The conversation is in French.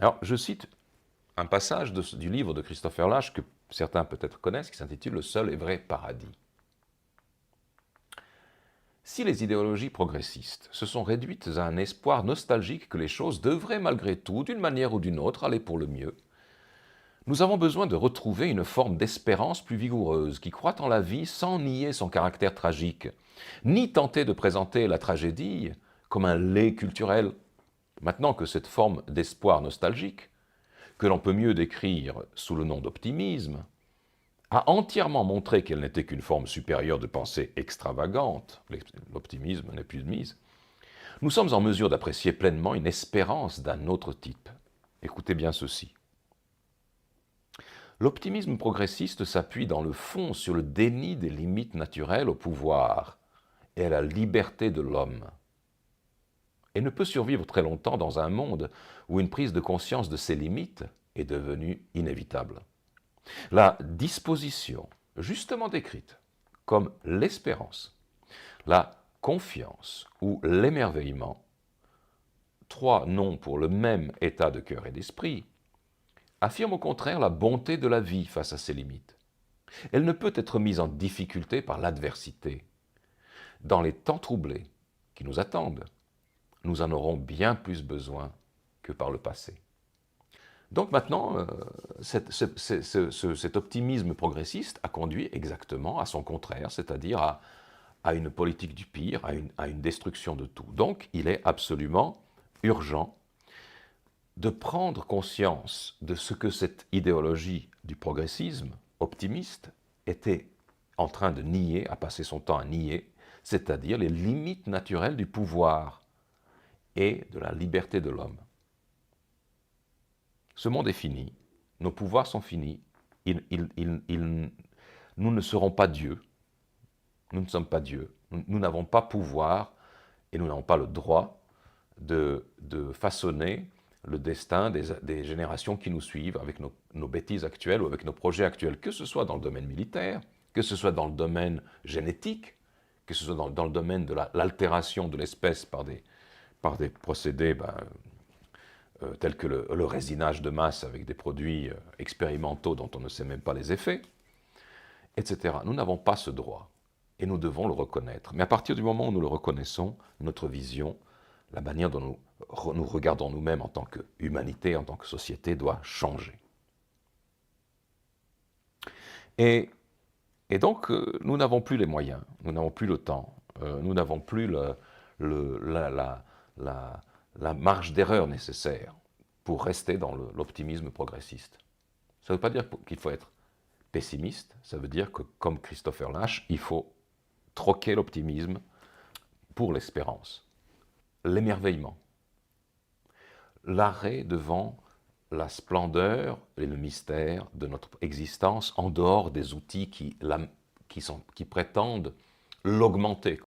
Alors, je cite un passage du livre de Christopher Lasch que certains peut-être connaissent, qui s'intitule « Le seul et vrai paradis ». Si les idéologies progressistes se sont réduites à un espoir nostalgique que les choses devraient malgré tout, d'une manière ou d'une autre, aller pour le mieux, nous avons besoin de retrouver une forme d'espérance plus vigoureuse, qui croit en la vie sans nier son caractère tragique, ni tenter de présenter la tragédie comme un lait culturel. Maintenant que cette forme d'espoir nostalgique, que l'on peut mieux décrire sous le nom d'optimisme, a entièrement montré qu'elle n'était qu'une forme supérieure de pensée extravagante, l'optimisme n'est plus de mise, nous sommes en mesure d'apprécier pleinement une espérance d'un autre type. Écoutez bien ceci. L'optimisme progressiste s'appuie dans le fond sur le déni des limites naturelles au pouvoir et à la liberté de l'homme, et ne peut survivre très longtemps dans un monde où une prise de conscience de ses limites est devenue inévitable. La disposition, justement décrite comme l'espérance, la confiance ou l'émerveillement, trois noms pour le même état de cœur et d'esprit, affirme au contraire la bonté de la vie face à ses limites. Elle ne peut être mise en difficulté par l'adversité. Dans les temps troublés qui nous attendent, nous en aurons bien plus besoin que par le passé. Donc maintenant, cet optimisme progressiste a conduit exactement à son contraire, c'est-à-dire à une politique du pire, à une destruction de tout. Donc il est absolument urgent de prendre conscience de ce que cette idéologie du progressisme optimiste était en train de nier, a passé son temps à nier, c'est-à-dire les limites naturelles du pouvoir et de la liberté de l'homme. Ce monde est fini, nos pouvoirs sont finis, nous ne serons pas Dieu, nous ne sommes pas Dieu, nous n'avons pas pouvoir et nous n'avons pas le droit de façonner le destin des générations qui nous suivent avec nos bêtises actuelles ou avec nos projets actuels, que ce soit dans le domaine militaire, que ce soit dans le domaine génétique, que ce soit dans le domaine de l'altération de l'espèce par des procédés tels que le résinage de masse avec des produits expérimentaux dont on ne sait même pas les effets, etc. Nous n'avons pas ce droit et nous devons le reconnaître. Mais à partir du moment où nous le reconnaissons, notre vision, la manière dont nous regardons nous-mêmes en tant qu'humanité, en tant que société, doit changer. Et donc, nous n'avons plus les moyens, nous n'avons plus le temps, nous n'avons plus la marge d'erreur nécessaire pour rester dans l'optimisme progressiste. Ça ne veut pas dire qu'il faut être pessimiste, ça veut dire que, comme Christopher Lasch, il faut troquer l'optimisme pour l'espérance, l'émerveillement, l'arrêt devant la splendeur et le mystère de notre existence en dehors des outils qui prétendent l'augmenter,